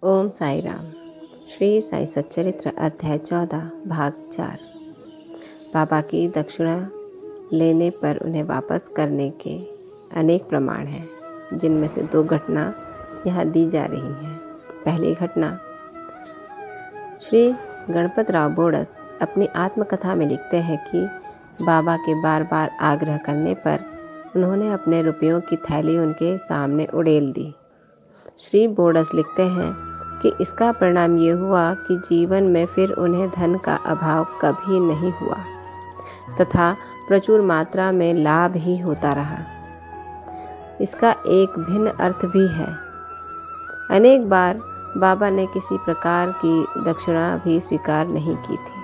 ओम साई राम। श्री साई सच्चरित्र अध्याय 14 भाग 4। बाबा की दक्षिणा लेने पर उन्हें वापस करने के अनेक प्रमाण हैं, जिनमें से 2 घटना यहाँ दी जा रही हैं। पहली घटना, श्री गणपत राव बोडस अपनी आत्मकथा में लिखते हैं कि बाबा के बार बार आग्रह करने पर उन्होंने अपने रुपयों की थैली उनके सामने उड़ेल दी। श्री बोडस लिखते हैं कि इसका परिणाम ये हुआ कि जीवन में फिर उन्हें धन का अभाव कभी नहीं हुआ तथा प्रचुर मात्रा में लाभ ही होता रहा। इसका एक भिन्न अर्थ भी है। अनेक बार बाबा ने किसी प्रकार की दक्षिणा भी स्वीकार नहीं की थी।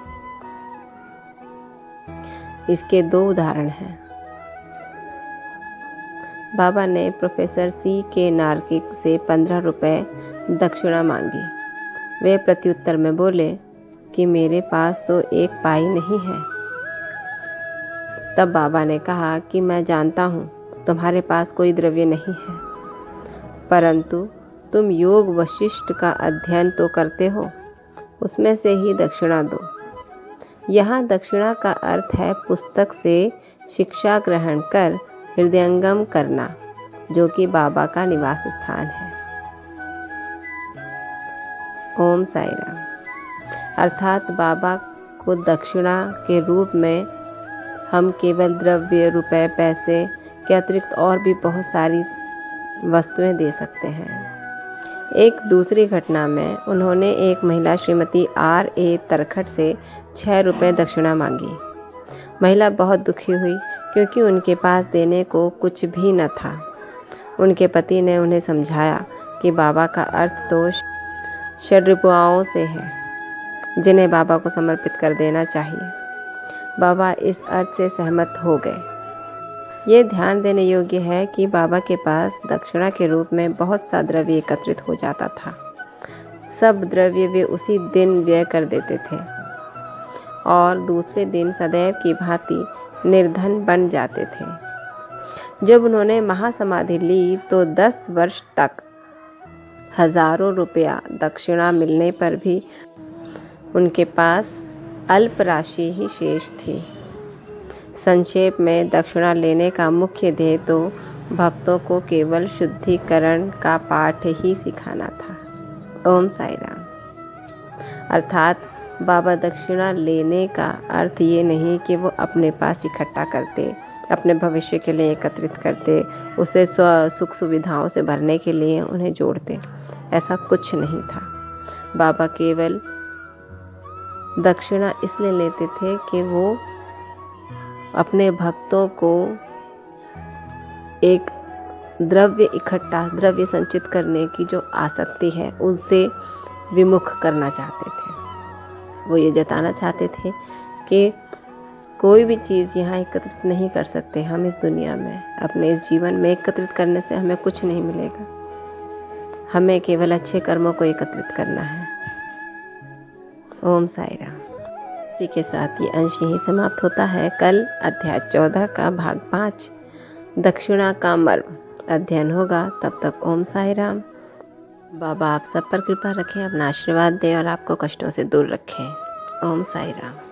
इसके 2 उदाहरण हैं। बाबा ने प्रोफेसर C.K. नार्किक से 15 रुपए दक्षिणा मांगी। वे प्रत्युत्तर में बोले कि मेरे पास तो 1 पाई नहीं है। तब बाबा ने कहा कि मैं जानता हूँ तुम्हारे पास कोई द्रव्य नहीं है, परंतु तुम योग वशिष्ठ का अध्ययन तो करते हो, उसमें से ही दक्षिणा दो। यहाँ दक्षिणा का अर्थ है पुस्तक से शिक्षा ग्रहण कर हृदयंगम करना, जो कि बाबा का निवास स्थान है। ओम साई राम। अर्थात बाबा को दक्षिणा के रूप में हम केवल द्रव्य, रुपए, पैसे के अतिरिक्त और भी बहुत सारी वस्तुएं दे सकते हैं। एक दूसरी घटना में उन्होंने एक महिला श्रीमती R.A. तरखट से 6 रुपए दक्षिणा मांगी। महिला बहुत दुखी हुई क्योंकि उनके पास देने को कुछ भी न था। उनके पति ने उन्हें समझाया कि बाबा का अर्थ तो षड्रिपुआओं से है, जिन्हें बाबा को समर्पित कर देना चाहिए। बाबा इस अर्थ से सहमत हो गए। ये ध्यान देने योग्य है कि बाबा के पास दक्षिणा के रूप में बहुत सा द्रव्य एकत्रित हो जाता था। सब द्रव्य वे उसी दिन व्यय कर देते थे और दूसरे दिन सदैव की भांति निर्धन बन जाते थे। जब उन्होंने महासमाधि ली तो 10 वर्ष तक हजारों रुपया दक्षिणा मिलने पर भी उनके पास अल्प राशि ही शेष थी। संक्षेप में, दक्षिणा लेने का मुख्य ध्येय तो भक्तों को केवल शुद्धिकरण का पाठ ही सिखाना था। ओम साई राम। अर्थात बाबा दक्षिणा लेने का अर्थ ये नहीं कि वो अपने पास इकट्ठा करते, अपने भविष्य के लिए एकत्रित करते, उसे सुख सुविधाओं से भरने के लिए उन्हें जोड़ते। ऐसा कुछ नहीं था। बाबा केवल दक्षिणा इसलिए लेते थे कि वो अपने भक्तों को एक द्रव्य संचित करने की जो आसक्ति है, उनसे विमुख करना चाहते थे। वो ये जताना चाहते थे कि कोई भी चीज़ यहाँ एकत्रित नहीं कर सकते हम इस दुनिया में। अपने इस जीवन में एकत्रित करने से हमें कुछ नहीं मिलेगा। हमें केवल अच्छे कर्मों को एकत्रित करना है। ओम साई राम। इसी के साथ ये अंश यहीं समाप्त होता है। कल अध्याय 14 का भाग 5 दक्षिणा का मर्म अध्ययन होगा। तब तक ओम साई राम। बाबा आप सब पर कृपा रखें, अपना आशीर्वाद दें और आपको कष्टों से दूर रखें। ओम साई राम।